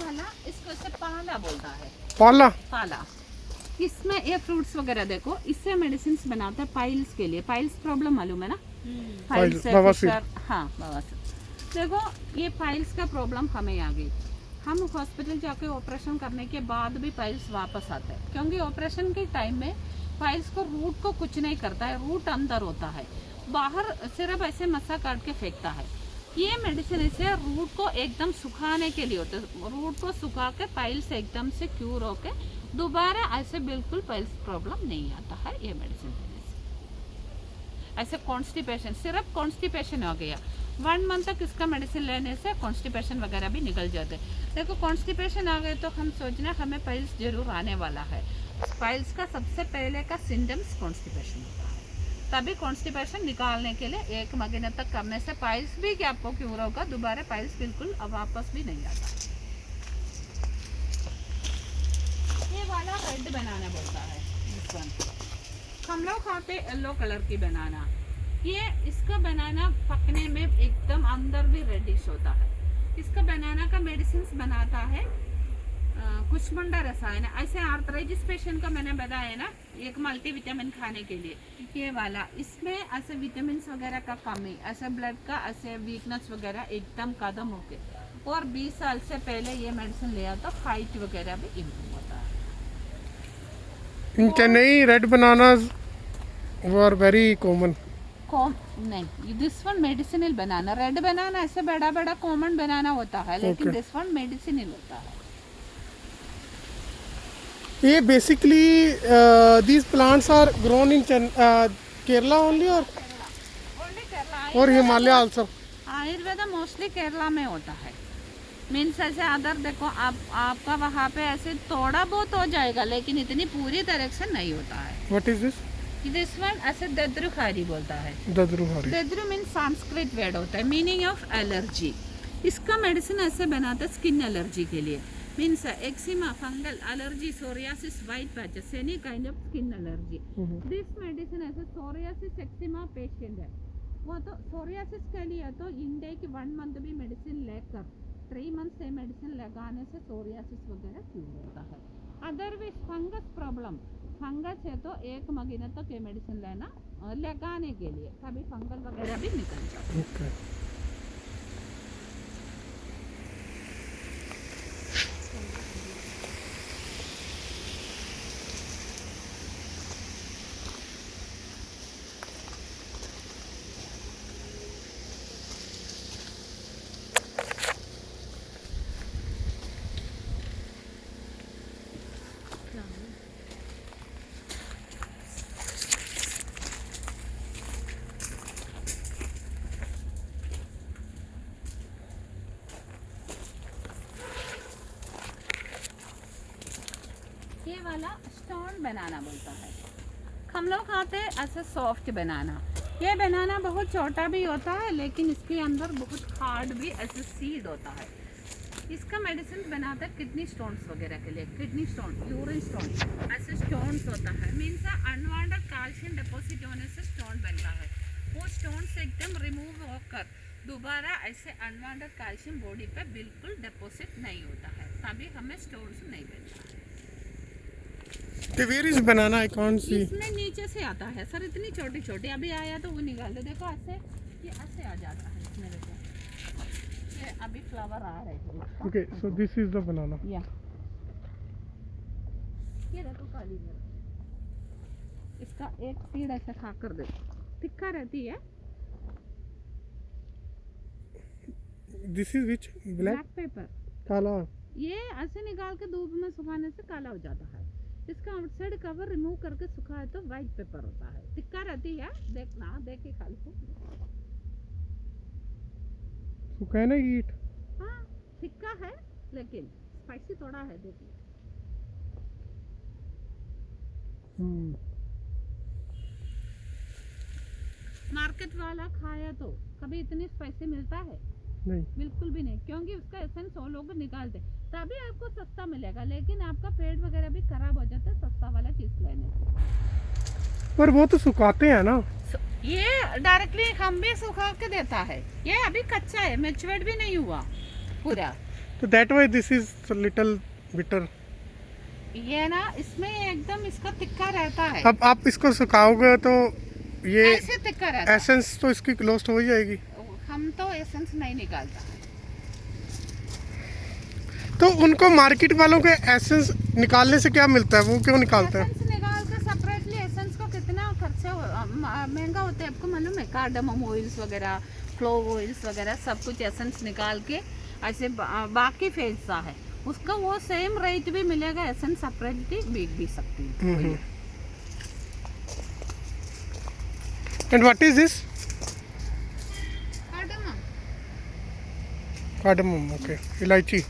वाला इसको से पाला बोलता है, पाला पाला। इसमें ये फ्रूट्स वगैरह देखो, इससे मेडिसिन बनाते हैं पाइल्स के लिए। पाइल्स प्रॉब्लम मालूम है ना, पाइल्स से बवासीर। फिशर, हाँ बवासीर। देखो ये पाइल्स का प्रॉब्लम हमें आ गई, हम हॉस्पिटल जाके ऑपरेशन करने के बाद भी पाइल्स वापस आते हैं, क्योंकि ऑपरेशन के टाइम में पाइल्स को रूट को कुछ नहीं करता है, रूट अंदर होता है, बाहर सिर्फ ऐसे मसा काट के फेंकता है। ये मेडिसिन इसे रूट को एकदम सुखाने के लिए होता है, रूट को सुखा के पाइल्स एकदम से क्यूर होके दोबारा ऐसे बिल्कुल पाइल्स प्रॉब्लम नहीं आता है ये मेडिसिन लेने से। ऐसे कॉन्स्टिपेशन, सिर्फ कॉन्स्टिपेशन हो गया, 1 मंथ तक इसका मेडिसिन लेने से कॉन्स्टिपेशन वगैरह भी निकल जाते हैं। देखो कॉन्स्टिपेशन आ गए तो हम सोचना हमें पाइल्स जरूर आने वाला है। पाइल्स का सबसे पहले का सिम्टम्स कॉन्स्टिपेशन होता है, तभी कॉन्स्टिपेशन निकालने के लिए 1 महीने तक करने से पाइल्स भी क्या आपको क्यूर होगा, दोबारा पाइल्स बिल्कुल अब वापस भी नहीं आता। ये वाला रेड बनाना बोलता है, दिस वन। हम लोग खाते येलो कलर की बनाना, ये इसका बनाना पकने में एकदम अंदर भी रेडिश होता है। इसका बनाना का मेडिसिन बनाता है कुष्मंडा रसायन। ऐसे आर्थराइटिस पेशेंट का मैंने बताया ना, एक मल्टीविटामिन खाने के लिए, ये वाला इसमें ऐसे विटामिन वगैरह का कमी, ऐसे ब्लड का ऐसे वीकनेस वगैरह एकदम खत्म होके, और 20 साल से पहले ये मेडिसिन लिया तो हाइट वगैरह भी इम्प्रूव होता है। In Chennai red bananas were very common. नहीं, this one medicinal banana, red banana ऐसे बड़ा बड़ा कॉमन बनाना होता है, लेकिन दिस वन मेडिसिनल होता है। ये basically these plants are grown in Kerala only or और हिमालय also? आयुर्वेदा मोस्टली केरला में होता है, मीन्स ऐसे अदर देखो आपका वहाँ पे ऐसे थोड़ा बहुत हो जाएगा, लेकिन इतनी पूरी तरह से नहीं होता है। What is this? This one ऐसे दद्रुखारी बोलता है। दद्रुहारी। दद्रु मीन संस्कृत वर्ड होता है, मीनिंग ऑफ एलर्जी। इसका मेडिसिन ऐसे बनाता है स्किन एलर्जी के लिए, means eczema, fungal allergy, psoriasis, white patches, any kind of skin allergy. This medicine ऐसे सोरियासिस एक्जिमा पेशेंट है, वो तो सोरियासिस के लिए तो इंटेक 1 मंथ भी मेडिसिन लेकर 3 मंथ से मेडिसिन लगाने से सोरियासिस वगैरह क्योर होता है। अदरवाइज फंगस प्रॉब्लम, फंगस है तो 1 महीने तक ये मेडिसिन लेना लगाने के लिए, तभी फंगल वगैरह भी निकल जाता है। Okay. ये वाला स्टोन बनाना बोलता है, हम लोग खाते हैं ऐसे सॉफ्ट बनाना। ये बनाना बहुत छोटा भी होता है, लेकिन इसके अंदर बहुत हार्ड भी ऐसे सीड होता है। इसका मेडिसिन बनाते हैं किडनी स्टोन्स वगैरह के लिए, किडनी स्टोन, यूरिन स्टोन, ऐसे स्टोन्स होता है, मीन्स अनवांटेड कैल्शियम डिपॉजिट होने से स्टोन बनता है। वो स्टोन से एकदम रिमूव होकर दोबारा ऐसे अनवांटेड कैल्शियम बॉडी पे बिल्कुल डिपॉजिट नहीं होता है, तभी हमें स्टोन्स नहीं बनता है। Where is banana? I can't see. इसमें नीचे से आता है सर, इतनी छोटी छोटी, अभी आया तो वो निकाल दो, देखो ऐसे ये ऐसे आ जाता है इसमें, देखो ये अभी फ्लावर आ रहे हैं। Okay, so this is the banana. या ये देखो काली मिर्च, इसका एक सीड ऐसे खा कर देखो, तिक्का रहती है। This is which? Black? Black pepper, काला। ये ऐसे निकाल के धूप में सुखाने से काला हो जाता है। इसका आउटसाइड कवर रिमूव करके सुखाए तो वाइट पेपर होता है, तिक्का रहती है, देखना देख के खा लो। सुखा है ना ईट? हाँ तिक्का है, लेकिन स्पाइसी थोड़ा है, देखिए। मार्केट वाला खाया तो कभी इतनी स्पाइसी मिलता है? नहीं, बिल्कुल भी नहीं, क्योंकि उसका एसेंस वो लोग निकालते, तभी आपको सस्ता मिलेगा, लेकिन आपका पेट वगैरह भी खराब हो जाता है सस्ता वाला चीज लेने से। पर वो तो सुखाते हैं ना। ये डायरेक्टली हम भी सुखा के देता है, ये अभी कच्चा है, मैच्योर्ड भी नहीं हुआ पूरा, तो that why this is little bitter. ये ना इसमें एकदम इसका तिक्का रहता है। अब आप इसको सुखाओगे तो ये ऐसे तिक्का रहता है। एसेंस तो इसकी लॉस्ट हो ही जाएगी। हम तो एसेंस नहीं निकालता है। तो उनको मार्केट वालों के एसेंस निकालने से क्या मिलता है, वो क्यों निकालते हैं? एसेंस निकाल कर सेपरेटली एसेंस को कितना खर्चा महंगा होता है आपको मालूम है? कार्डमम ऑयल्स वगैरह, क्लोव ऑयल्स वगैरह सब कुछ एसेंस निकाल के ऐसे बाकी फेंकता है, उसका वो सेम रेट भी मिलेगा। एसेंस सेपरेटली बिक भी सकती है। And what is this? Cardamom. Cardamom, okay, इलायची।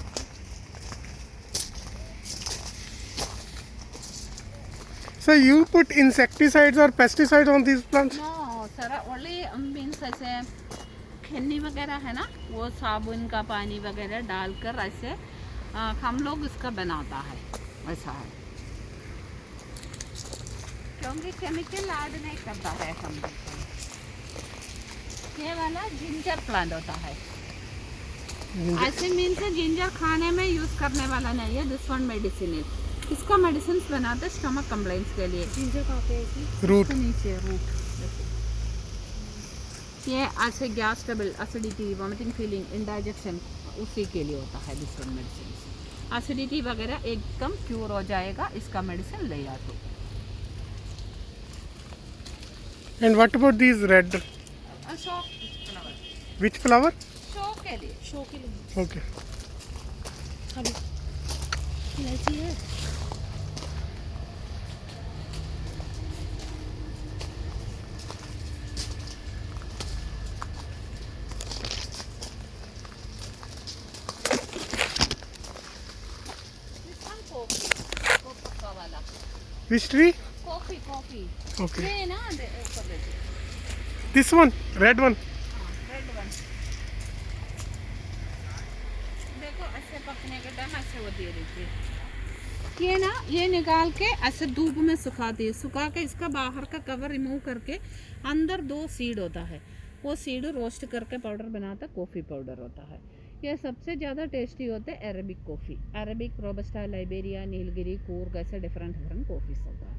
So you put insecticides or pesticides on these plants? No sir, only means ऐसे खन्नी वगैरह है ना, वो साबुन का पानी वगैरह डालकर ऐसे हम लोग इसका बनाता है, ऐसा है। क्योंकि केमिकल ऐड नहीं करता है हम लोग। ये वाला जिंजर प्लांट होता है, ऐसे मीन्स जिंजर खाने में यूज करने वाला नहीं है। दिस वन मेडिसिन है, इसका मेडिसिन बनाते हैं स्टमक कंप्लेंट्स के लिए। जिंजर कहाँ पे है? रूट। नीचे रूट। ये ऐसे gas trouble, acidity, vomiting feeling, indigestion, उसी के लिए होता है दिस वन मेडिसिन। एसिडिटी वगैरह एकदम क्योर हो जाएगा इसका मेडिसिन ले आ तो। And what about these red? Show flower. Which flower? Show के लिए। शो के लिए। Okay. खाली इलायची है। Which tree? Coffee coffee. Okay. ये ना ऊपर देखिए। This one, red one. Red one. देखो ऐसे पकने के टाइम ऐसे होती है, देखिए। ये ना ये निकाल के ऐसे धूप में सुखाती है, सुखा के इसका बाहर का कवर रिमूव करके अंदर 2 सीड होता है, वो सीड रोस्ट करके पाउडर बनाता, कॉफ़ी पाउडर होता है। ये सबसे ज़्यादा टेस्टी होते हैं Arabic coffee. Arabic, robusta, Liberia, Nilgiri, Coorg, ऐसे डिफरेंट डिफरेंट कॉफ़ीज होता है।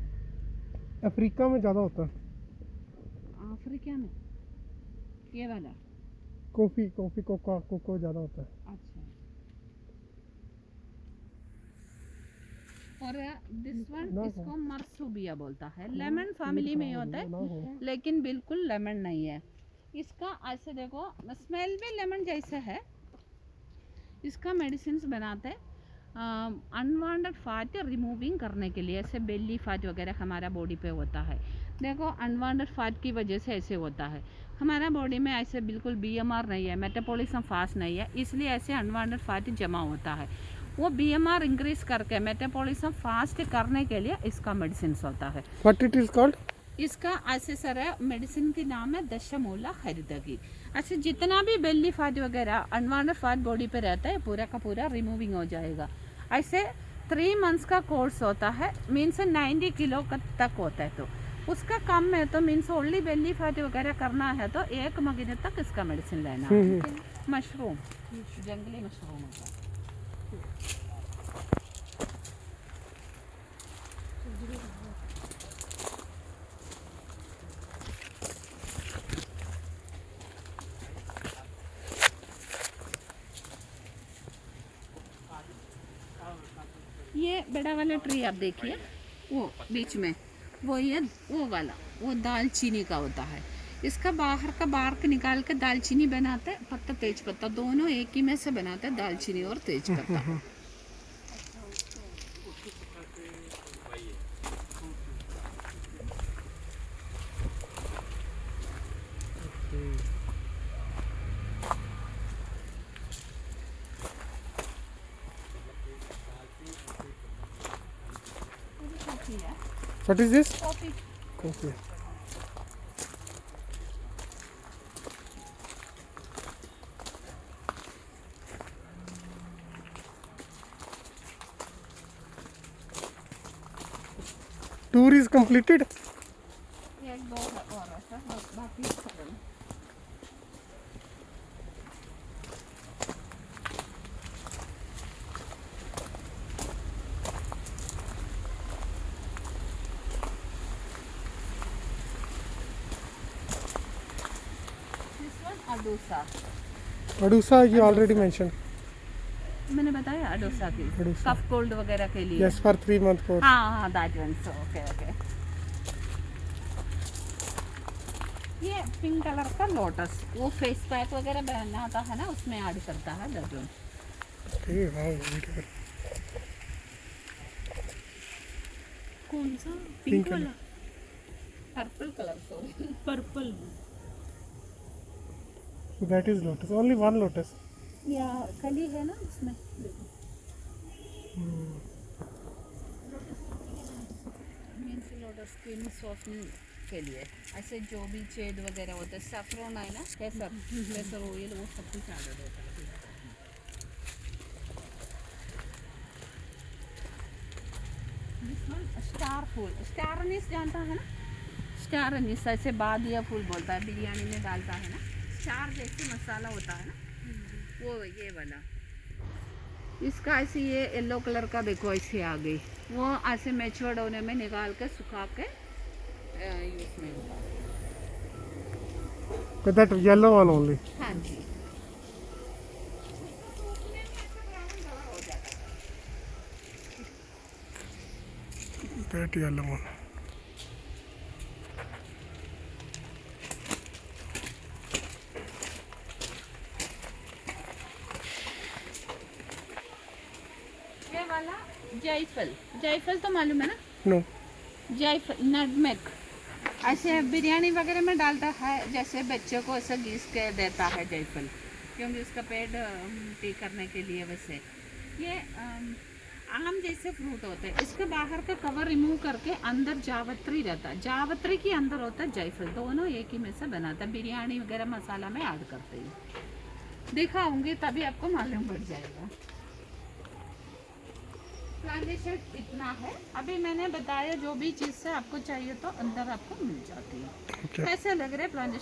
अफ्रीका में ज़्यादा होता है अफ्रीका में ये वाला। कॉफ़ी कोको ज़्यादा होता है। अच्छा। और दिस वन ना इसको मरसूबिया बोलता है, लेमन फैमिली में होता है, लेकिन बिल्कुल लेमन नहीं है। इसका ऐसे देखो स्मेल भी लेमन जैसे है। इसका मेडिसिन बनाते हैं अनवांटेड फैट रिमूविंग करने के लिए। ऐसे बेली फैट वगैरह हमारा बॉडी पे होता है, देखो अनवांटेड फैट की वजह से ऐसे होता है। हमारा बॉडी में ऐसे बिल्कुल BMR नहीं है, मेटाबॉलिज्म फास्ट नहीं है, इसलिए ऐसे अनवांटेड फैट जमा होता है। वो BMR इंक्रीज करके मेटाबॉलिज्म फास्ट करने के लिए इसका मेडिसिन होता है। What it is called? इसका ऐसे सर मेडिसिन के नाम है दशमूला हरितकी। ऐसे जितना भी बेली फैट वगैरह अनवांटेड फैट बॉडी पे रहता है पूरा का पूरा रिमूविंग हो जाएगा। ऐसे 3 मंथ्स का कोर्स होता है, मीन्स 90 किलो तक होता है। तो उसका कम है तो मीन्स ओनली बेली फैट वगैरह करना है तो 1 महीने तक इसका मेडिसिन लेना है। मशरूम, जंगली मशरूम होता है। ये बड़ा वाला ट्री आप देखिए, वो बीच में वो ये वो वाला वो दालचीनी का होता है। इसका बाहर का बार्क निकाल के दालचीनी बनाते हैं, पत्ता तेज पत्ता दोनों एक ही में से बनाते हैं, दालचीनी और तेज पत्ता। What is this? Coffee. Coffee. Tour is completed. एक दो और ऐसा बाकी खत्म। अडोसा, Adusa you already mentioned. मैंने बताया अडोसा की, Adusa. कफ कोल्ड वगैरह के लिए। Yes, for 3-month course. हाँ that one, so okay okay. ये पिंक कलर का लोटस, वो फेस पैक वगैरह बनाता है ना, उसमें ऐड करता है that one. Okay, wow, beautiful. कौन सा? Pink पिंक वाला? Purple colour, sorry purple. So that is lotus. Only one lotus. या कली है ना उसमें। मीन्स लोटस स्किन सॉफ्टनिंग के लिए, ऐसे जो भी छेद वगैरह होता है, सैफरन है ना, केसर ऑयल, वो सब कुछ ऐड होता है। स्टार फूल, स्टार अनीस जानता है ना, स्टार अनीस ऐसे बादिया फूल बोलता है, बिरयानी में डालता है ना, स्टार जैसे मसाला होता है ना, वो ये वाला। इसका ऐसे ये येलो कलर का देखो ऐसे आ गई, वो ऐसे मैच्योर्ड होने में निकाल के सुखा के यूज में होता है। But that yellow one only. हाँ जी। That yellow one. ये वाला जायफल, जायफल तो मालूम है ना, No. जायफल नटमेग, ऐसे बिरयानी वगैरह में डालता है, जैसे बच्चों को ऐसा घिस के देता है जायफल, क्योंकि उसका पेट टी करने के लिए। वैसे ये आम जैसे फ्रूट होते हैं, इसके बाहर का कवर रिमूव करके अंदर जावत्री रहता है, जावत्री के अंदर होता है जायफल, दोनों एक ही में से बनाता है, बिरयानी वगैरह मसाला में ऐड करते हैं। दिखाऊंगी तभी आपको मालूम पड़ जाएगा। प्लांटेशन इतना है, अभी मैंने बताया जो भी चीज़ से आपको चाहिए तो अंदर आपको मिल जाती है। Okay. कैसे लग रहे प्लांटेशन?